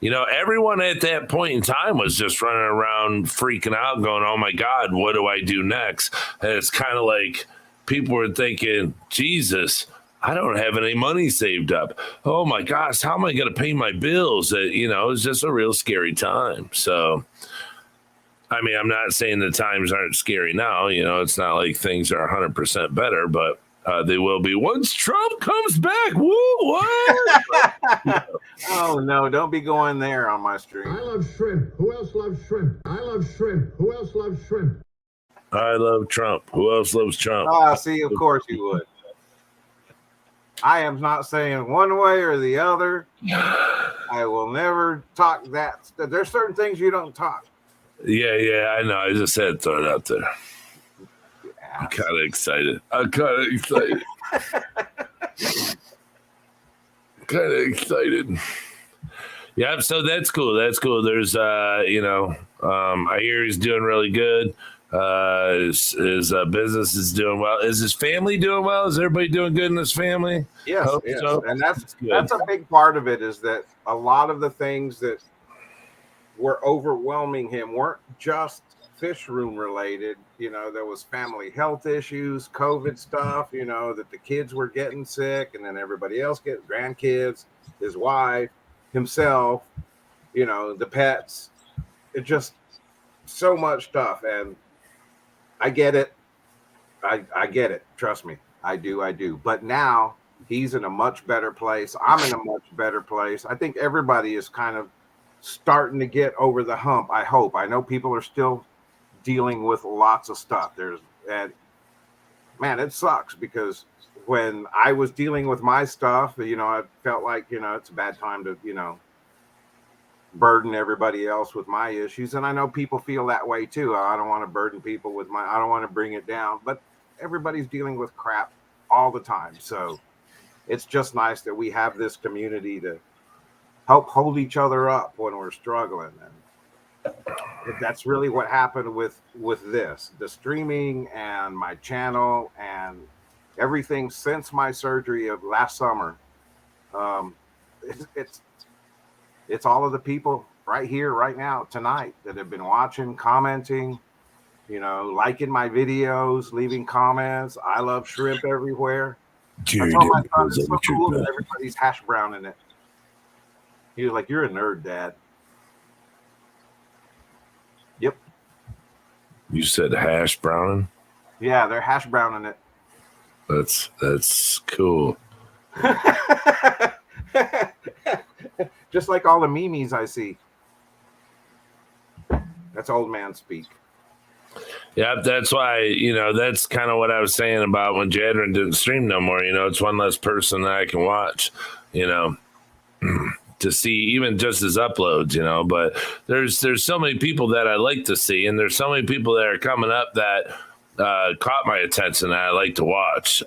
everyone at that point in time was just running around freaking out, going, "Oh my God, what do I do next?" And it's kind of like people were thinking, "Jesus, I don't have any money saved up. Oh my gosh, how am I going to pay my bills?" It's just a real scary time. So, I'm not saying the times aren't scary now. It's not like things are 100% better, but they will be once Trump comes back. Woo, what? Oh, no, don't be going there on my stream. I love shrimp. Who else loves shrimp? I love shrimp. Who else loves shrimp? I love Trump. Who else loves Trump? See, of course you would. I am not saying one way or the other. I will never talk that. There's certain things you don't talk. Yeah, I know. I just had to throw it out there. Yeah. I'm kind of excited. Yep. So that's cool. That's cool. There's, I hear he's doing really good. His business is doing well. Is his family doing well? Is everybody doing good in his family? Yes, Hope yes, so. and that's Good. a big part of it. Is that a lot of the things that were overwhelming him weren't just fish room related. You know, there was family health issues, COVID stuff. You know, that the kids were getting sick, and then everybody else get grandkids, his wife, himself. You know, the pets. It just so much stuff, and I get it. I get it. Trust me, I do. But now he's in a much better place. I'm in a much better place. I think everybody is kind of starting to get over the hump. I hope. I know people are still dealing with lots of stuff. And man, it sucks because when I was dealing with my stuff, you know, I felt like, you know, it's a bad time to, you know, burden everybody else with my issues. And I know people feel that way too. I don't want to burden people with I don't want to bring it down, but everybody's dealing with crap all the time. So it's just nice that we have this community to help hold each other up when we're struggling. And that's really what happened with the streaming and my channel and everything since my surgery of last summer. It's all of the people right here, right now, tonight that have been watching, commenting, you know, liking my videos, leaving comments. I love shrimp everywhere. I told my son it's so cool that everybody's hash brown in it. He was like, "You're a nerd, Dad." Yep. You said hash browning? Yeah, they're hash brown in it. That's cool. Just like all the memes I see. That's old man speak. Yeah, that's why, you know, that's kind of what I was saying about when Jadron didn't stream no more. You know, it's one less person that I can watch, you know, to see even just his uploads, you know. But there's so many people that I like to see, and there's so many people that are coming up that caught my attention that I like to watch.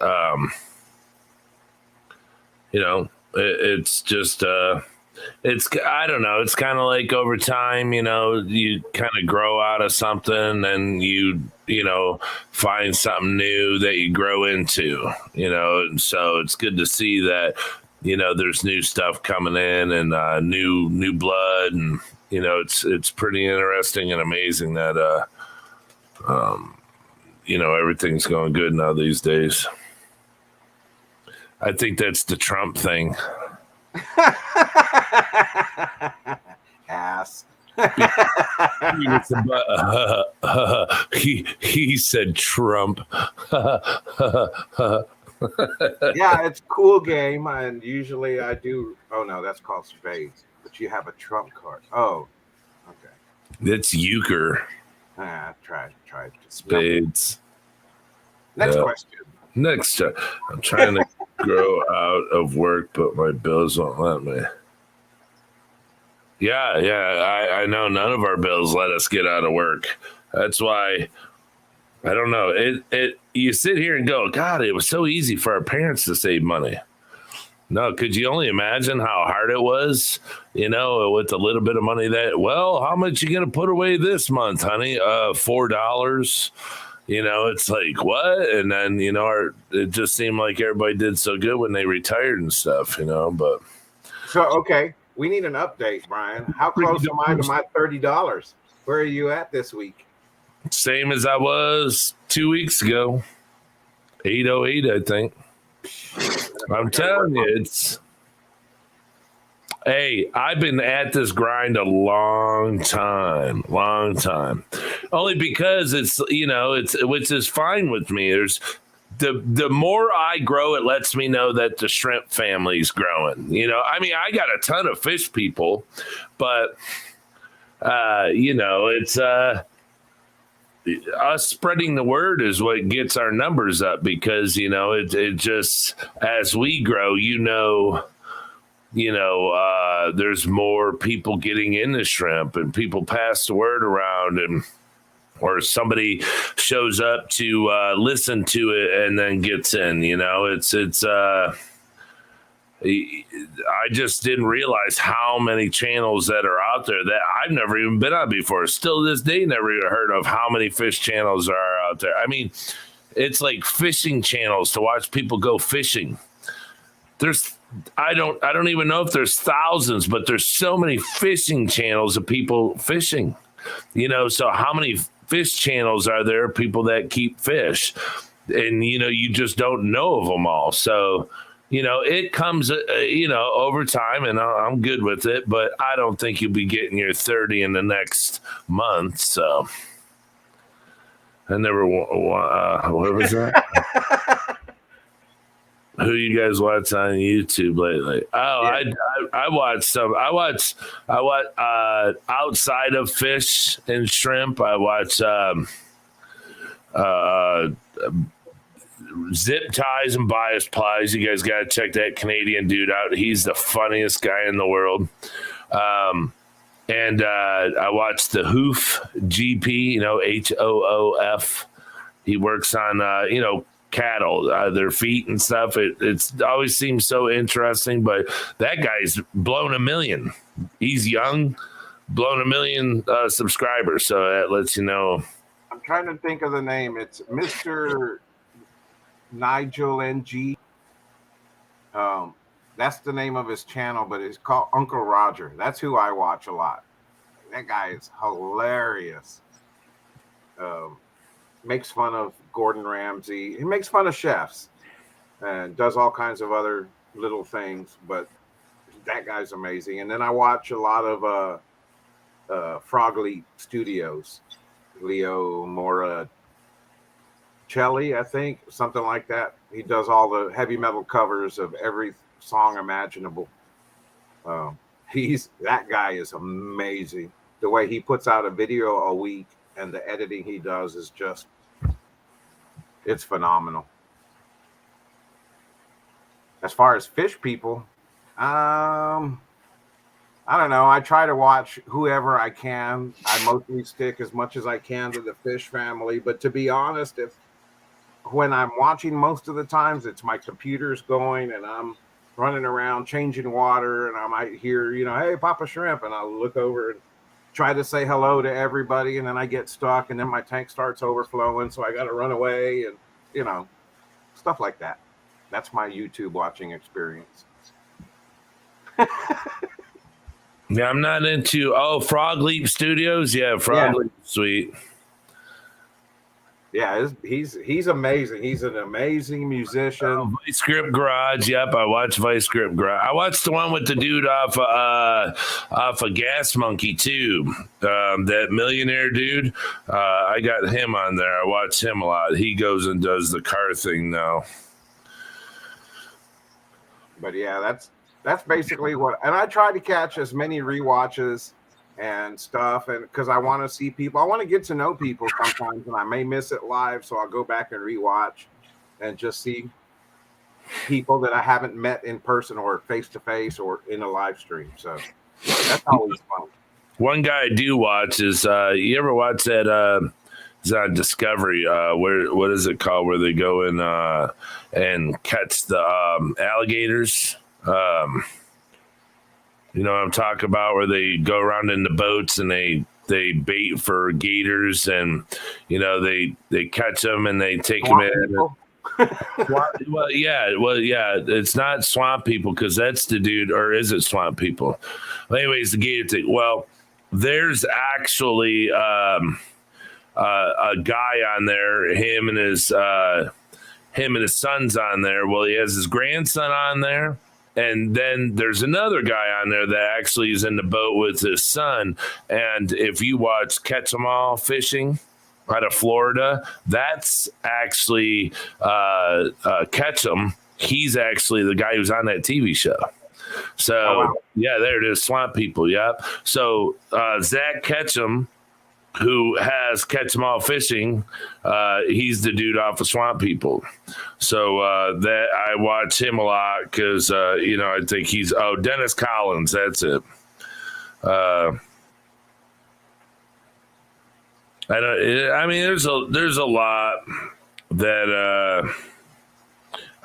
You know, it's just I don't know. It's kind of like over time, you know, you kind of grow out of something and you know, find something new that you grow into, you know, and so it's good to see that, you know, there's new stuff coming in and new blood. And, you know, it's pretty interesting and amazing that, you know, everything's going good now these days. I think that's the Trump thing. Ass. He said Trump. Yeah, it's a cool game, and usually I do. Oh no, that's called spades. But you have a trump card. Oh, okay. It's euchre. Try Spades. Next question. Next, I'm trying to grow out of work, but my bills won't let me. Yeah, I know none of our bills let us get out of work. That's why I don't know. It you sit here and go, God, it was so easy for our parents to save money. No, could you only imagine how hard it was, you know, with a little bit of money that, well, how much you gonna put away this month, honey? $4. You know, it's like, what? And then, you know, it just seemed like everybody did so good when they retired and stuff, you know, but. So, okay, we need an update, Brian. How close am I to my $30? Where are you at this week? Same as I was 2 weeks ago. 808, I think. I'm telling you, it's. Hey, I've been at this grind a long time. Only because it's, you know, which is fine with me. There's the more I grow, it lets me know that the shrimp family's growing. You know, I mean, I got a ton of fish people, but you know, it's us spreading the word is what gets our numbers up because, you know, it just as we grow, you know, there's more people getting into shrimp and people pass the word around and or somebody shows up to listen to it and then gets in, you know, it's I just didn't realize how many channels that are out there that I've never even been on before. Still to this day, never even heard of how many fish channels are out there. I mean, it's like fishing channels to watch people go fishing. I don't even know if there's thousands, but there's so many fishing channels of people fishing. So how many fish channels are there? People that keep fish, and you just don't know of them all. So it comes over time, and I'm good with it. But I don't think you'll be getting your 30 in the next month. So I never. What was that? Who you guys watch on YouTube lately? Oh, yeah. I watch some. I watch outside of fish and shrimp. I watch Zip Ties and Bias Plies. You guys got to check that Canadian dude out. He's the funniest guy in the world. And I watch the Hoof GP. HOOF. He works on cattle, their feet and stuff. It's always seems so interesting, but that guy's blown 1 million. He's young, blown 1 million subscribers, so that lets you know. I'm trying to think of the name. It's Mr. Nigel NG. That's the name of his channel, but it's called Uncle Roger. That's who I watch a lot. That guy is hilarious. Makes fun of Gordon Ramsay. He makes fun of chefs and does all kinds of other little things, but that guy's amazing. And then I watch a lot of Frog Leap Studios, Leo Mora Celli, I think, something like that. He does all the heavy metal covers of every song imaginable. That guy is amazing. The way he puts out a video a week and the editing he does is just, it's phenomenal. As far as fish people, I don't know. I try to watch whoever I can. I mostly stick as much as I can to the fish family. But to be honest, when I'm watching, most of the times it's my computer's going and I'm running around changing water, and I might hear, hey, Papa Shrimp, and I'll look over and try to say hello to everybody, and then I get stuck, and then my tank starts overflowing, so I got to run away, and stuff like that. That's my YouTube watching experience. Yeah, I'm not into Frog Leap Studios. Yeah, Frog Leap, sweet. Yeah, he's amazing. He's an amazing musician. Vice Grip Garage. Yep, I watched Vice Grip Garage. I watched the one with the dude off of Gas Monkey too. That millionaire dude. I got him on there. I watch him a lot. He goes and does the car thing now. But yeah, that's basically what. And I try to catch as many rewatches and stuff, and because I want to see people, I want to get to know people sometimes, and I may miss it live, so I'll go back and rewatch and just see people that I haven't met in person or face to face or in a live stream. So that's always fun. One guy I do watch is you ever watch that it's on Discovery, what is it called, where they go in and catch the alligators? You know what I'm talking about, where they go around in the boats and they bait for gators, and they catch them and they take them in. Well, yeah, it's not Swamp People, because that's the dude, or is it Swamp People? Well, anyways, the gator thing. Well, there's actually a guy on there, him and his son's on there. Well, he has his grandson on there. And then there's another guy on there that actually is in the boat with his son. And if you watch Catch 'em All Fishing out of Florida, that's actually Catch 'em. He's actually the guy who's on that TV show. So, yeah, there it is, Swamp People, yep. So Zach Ketchum, who has Catch 'em All Fishing, he's the dude off of Swamp People. So that I watch him a lot because I think he's Dennis Collins. That's it. I mean, there's a lot that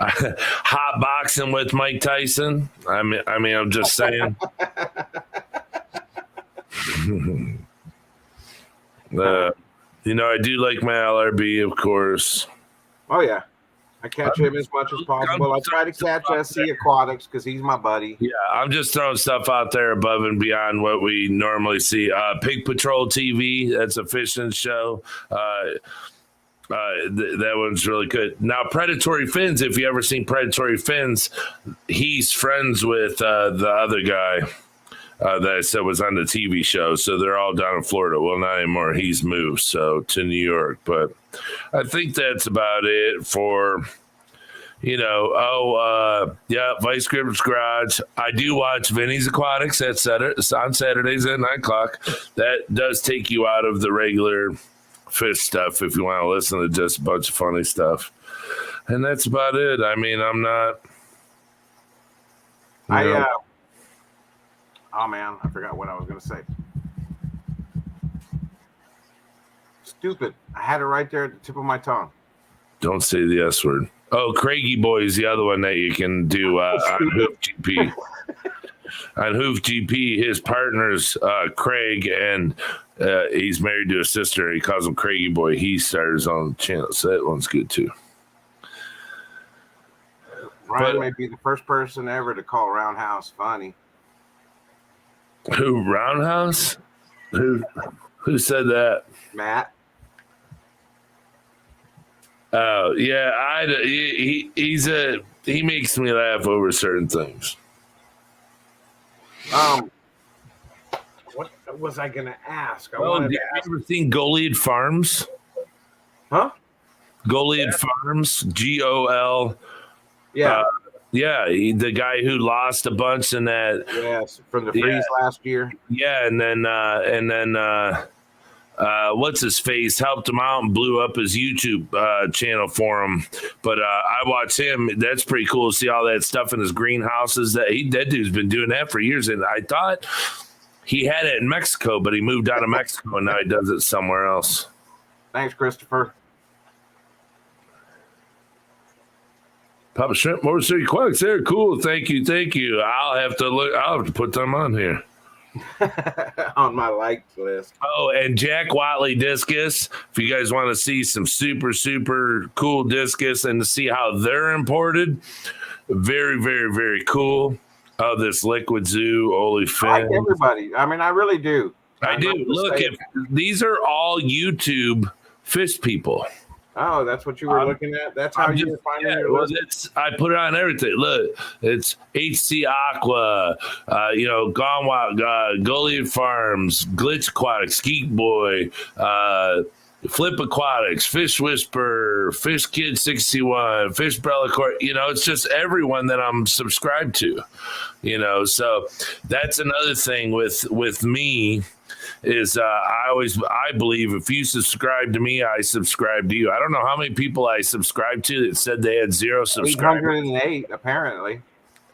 hot boxing with Mike Tyson. I mean, I'm just saying. I do like my LRB, of course. Oh, yeah. I catch him as much as possible. I try to catch SC Aquatics because he's my buddy. Yeah, I'm just throwing stuff out there above and beyond what we normally see. Pig Patrol TV, that's a fishing show. That one's really good. Now, Predatory Fins, if you ever seen Predatory Fins, he's friends with the other guy that I said was on the TV show. So they're all down in Florida. Well, not anymore. He's moved to New York. But I think that's about it for, Vice Grip's Garage. I do watch Vinny's Aquatics on Saturdays at 9 o'clock. That does take you out of the regular fish stuff if you want to listen to just a bunch of funny stuff. And that's about it. I mean, I'm not. Oh, man, I forgot what I was going to say. Stupid. I had it right there at the tip of my tongue. Don't say the S word. Oh, Craigie Boy is the other one that you can do on Hoof GP. On Hoof GP, his partner's Craig, and he's married to a sister. He calls him Craigie Boy. He started his own channel, so that one's good, too. Ryan may be the first person ever to call Roundhouse funny. Who, Roundhouse? Who said that? Matt. Oh, yeah. He makes me laugh over certain things. What was I going to ask? Have you ever seen Goliad Farms? Huh? Goliad Farms, GOL. Yeah. The guy who lost a bunch in that. Yes, from the freeze last year. Yeah, and then what's his face helped him out and blew up his YouTube channel for him. But I watch him. That's pretty cool to see all that stuff in his greenhouses. That dude's been doing that for years. And I thought he had it in Mexico, but he moved out of Mexico and now he does it somewhere else. Thanks, Christopher. Papa Shrimp, Motor City Aquatics, they're cool. Thank you. I'll have to put them on here. On my liked list. Oh, and Jack Watley Discus. If you guys want to see some super, super cool discus and to see how they're imported, very, very, very cool. Oh, this Liquid Zoo, Olefin. I like everybody. I mean, I really do. I do. Look, these are all YouTube fish people. Oh, that's what you were looking at? That's how you were finding your list? I put it on everything. Look, it's HC Aqua, Gone Wild, Goliad Farms, Glitch Aquatics, Geek Boy, Flip Aquatics, Fish Whisperer, Fish Kid 61, Fish Brella Court. It's just everyone that I'm subscribed to. So that's another thing with me. Is I believe if you subscribe to me, I subscribe to you. I don't know how many people I subscribed to that said they had 0 subscribers. 808, apparently.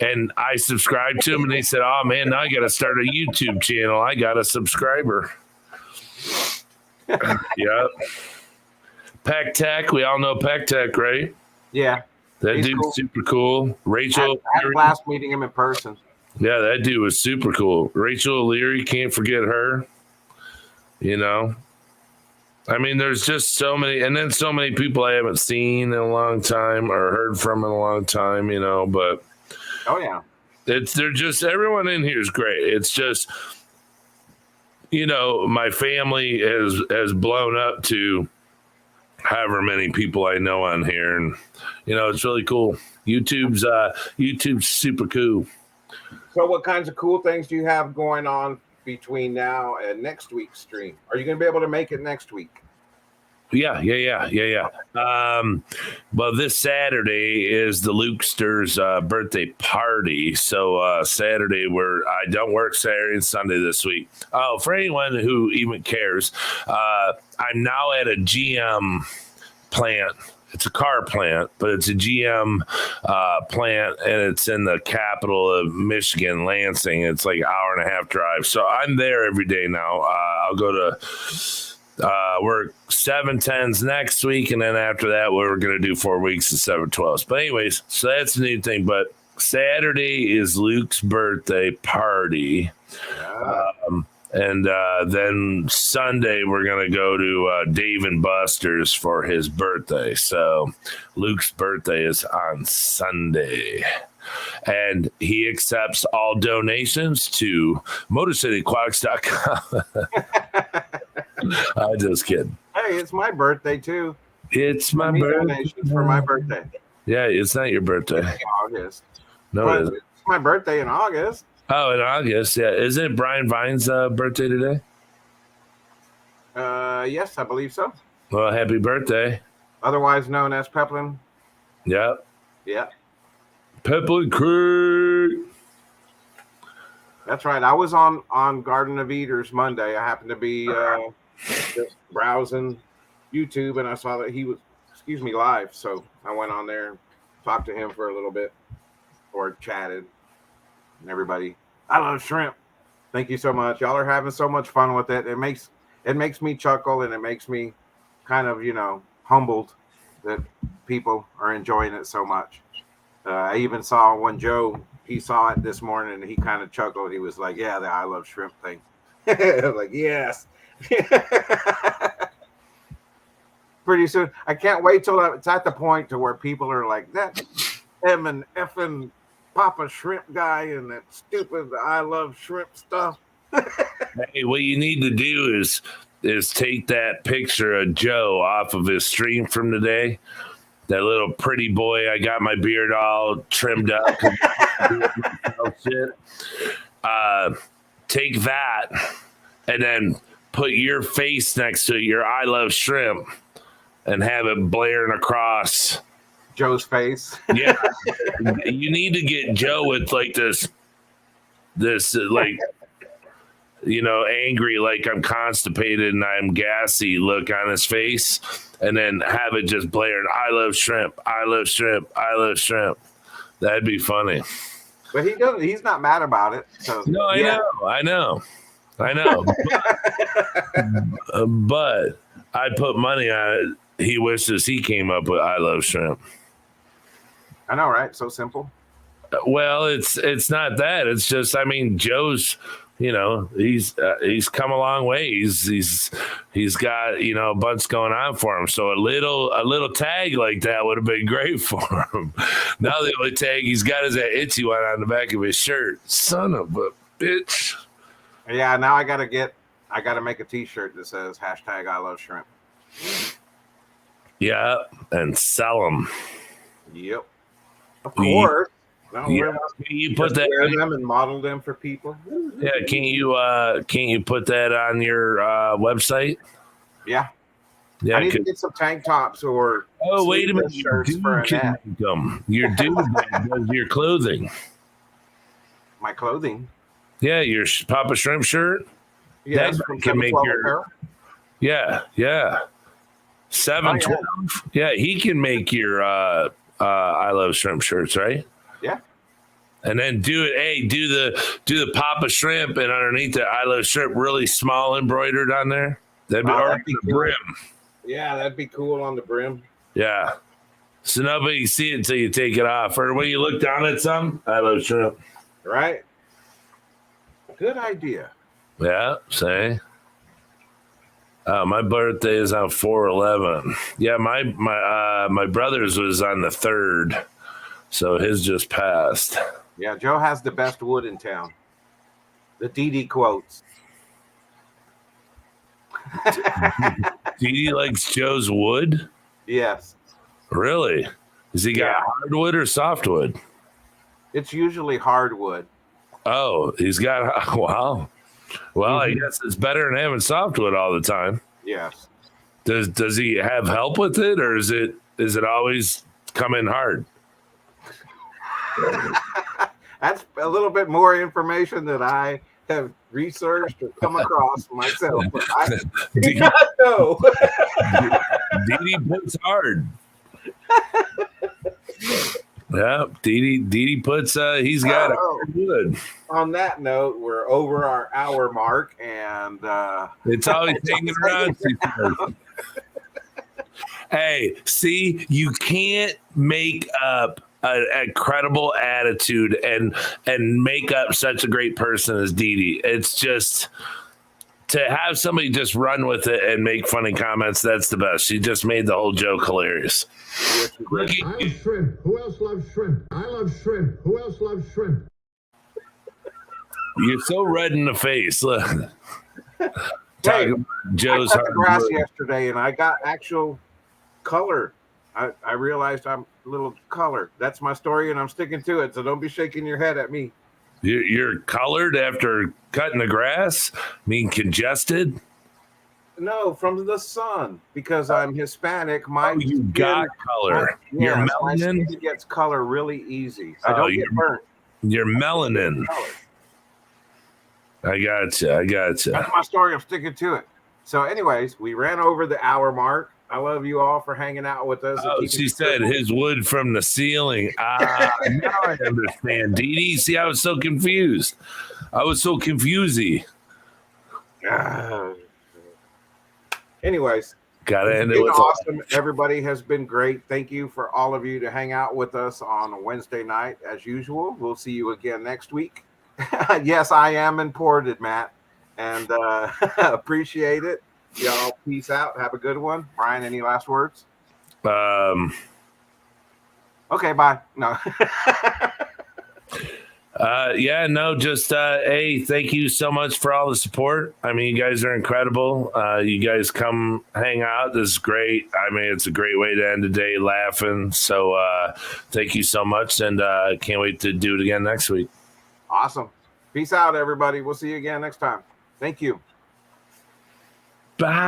And I subscribed to them, and they said, "Oh man, now I got to start a YouTube channel. I got a subscriber." Yep. Pack Tech, we all know Pack Tech, right? Yeah, that dude's cool. Super cool. Rachel, I had last meeting him in person. Yeah, that dude was super cool. Rachel O'Leary, can't forget her. I mean, there's just so many, and then so many people I haven't seen in a long time or heard from in a long time, but oh yeah, they're just, everyone in here is great. It's just, my family has blown up to however many people I know on here, and it's really cool. YouTube's super cool. So what kinds of cool things do you have going on between now and next week's stream? Are you going to be able to make it next week? Yeah. Well, this Saturday is the Lukester's birthday party. So Saturday, I don't work Saturday and Sunday this week. Oh, for anyone who even cares, I'm now at a GM plant. It's a car plant, but it's a GM plant, and it's in the capital of Michigan, Lansing. It's like an hour and a half drive. So I'm there every day now. I'll go to Work 7-10s next week, and then after that, we're going to do 4 weeks of 7-12s. But anyways, so that's the new thing. But Saturday is Luke's birthday party. Yeah. And then Sunday, we're going to go to Dave and Buster's for his birthday. So Luke's birthday is on Sunday. And he accepts all donations to MotorCityAquatics.com. I'm just kidding. Hey, it's my birthday too. It's my Send me birthday. donations for my birthday. Yeah, it's not your birthday. In August. No, But it isn't. it's my birthday in August. Oh, in August. Yeah. Isn't it Brian Vine's birthday today? Yes, I believe so. Well, happy birthday. Otherwise known as Peplin. Yep. Yeah, Peplin Creek. that's right. I was on Garden of Eaters Monday. I happened to be just browsing YouTube, and I saw that he was, live. So I went on there, talked to him for a little bit, or chatted, and everybody. I love shrimp. Thank you so much. Y'all are having so much fun with it. It makes me chuckle, and it makes me kind of, humbled that people are enjoying it so much. I even saw when Joe, he saw it this morning, and he kind of chuckled. He was like, yeah, the I love shrimp thing. I was like, yes. Pretty soon. I can't wait till it's at the point to where people are like, that him and effing Papa Shrimp guy and that stupid I love shrimp stuff. Hey, what you need to do is take that picture of Joe off of his stream from today. That little pretty boy. I got my beard all trimmed up. Shit. Take that and then put your face next to it, your I love shrimp, and have it blaring across Joe's face. Yeah. You need to get Joe with like this like, angry, like I'm constipated and I'm gassy look on his face, and then have it just blaring, I love shrimp, I love shrimp, I love shrimp. That'd be funny. But he's not mad about it. So No, I know. But I put money on it. He wishes he came up with I love shrimp. I know, right? So simple. Well, it's not that. It's just, Joe's, he's come a long way. He's got, a bunch going on for him. So a little tag like that would have been great for him. Now the only tag he's got is that itchy one on the back of his shirt. Son of a bitch. Yeah, now I gotta make a t-shirt that says hashtag I love shrimp. Yeah, and sell them. Yep. Of course. No, Yeah. Can you put that wear them and model them for people? Yeah, can you put that on your website? Yeah. Yeah. I need to get some tank tops or Wait a minute. shirts Your for dude an can ad. make them. Your dude does your clothing. My clothing. Yeah, your Papa Shrimp shirt. Yes, That from can make 712 your- Apparel. Yeah. 712. Yeah, he can make your I love shrimp shirts, right? Yeah. And then do it. Hey, do the Papa Shrimp, and underneath the I love shrimp, really small embroidered on there. That'd be, or That'd be the cool. brim. Yeah, that'd be cool on the brim. Yeah. So nobody can see it until you take it off. Or when you look down at some, I love shrimp. Right? Good idea. Yeah, say. My birthday is on 4/11. Yeah, my brother's was on the 3rd, so his just passed. Yeah, Joe has the best wood in town. The DD quotes. Dee likes Joe's wood. Yes. Really? Has he got Yeah. hardwood or softwood? It's usually hardwood. Oh, he's got wow. Well, I guess it's better than having softwood all the time. Yes. Does he have help with it, or is it always come in hard? That's a little bit more information that I have researched or come across myself. But I do not know. Dee puts hard. Yeah, Didi puts he's got it good. On that note, we're over our hour mark, and It's always hanging around. Hey, see, you can't make up a credible attitude and make up such a great person as Didi. It's just to have somebody just run with it and make funny comments. That's the best. She just made the whole joke hilarious. I love shrimp. Who else loves shrimp? I love shrimp. Who else loves shrimp? You're so red in the face. Look. Hey, Joe's I cut the grass yesterday, and I got actual color. I realized I'm a little colored. That's my story, and I'm sticking to it. So don't be shaking your head at me. You're colored after cutting the grass? Mean congested? No, from the sun, because I'm Hispanic. You got color. Your melanin? My skin gets color really easy. I don't get burnt. Your melanin. I gotcha. That's my story. I'm sticking to it. So anyways, we ran over the hour mark. I love you all for hanging out with us. Oh, she said his wood from the ceiling. Now I understand. Didi, see, I was so confused. I was so confusey. Anyways, gotta end it with awesome. Everybody has been great. Thank you for all of you to hang out with us on Wednesday night as usual. We'll see you again next week. Yes, I am imported, Matt, and appreciate it. Y'all, peace out. Have a good one. Brian, any last words? Okay, bye. No. Just hey, thank you so much for all the support. I mean, you guys are incredible. You guys come hang out. This is great. I mean, it's a great way to end the day laughing. So thank you so much, and can't wait to do it again next week. Awesome. Peace out, everybody. We'll see you again next time. Thank you. Bye.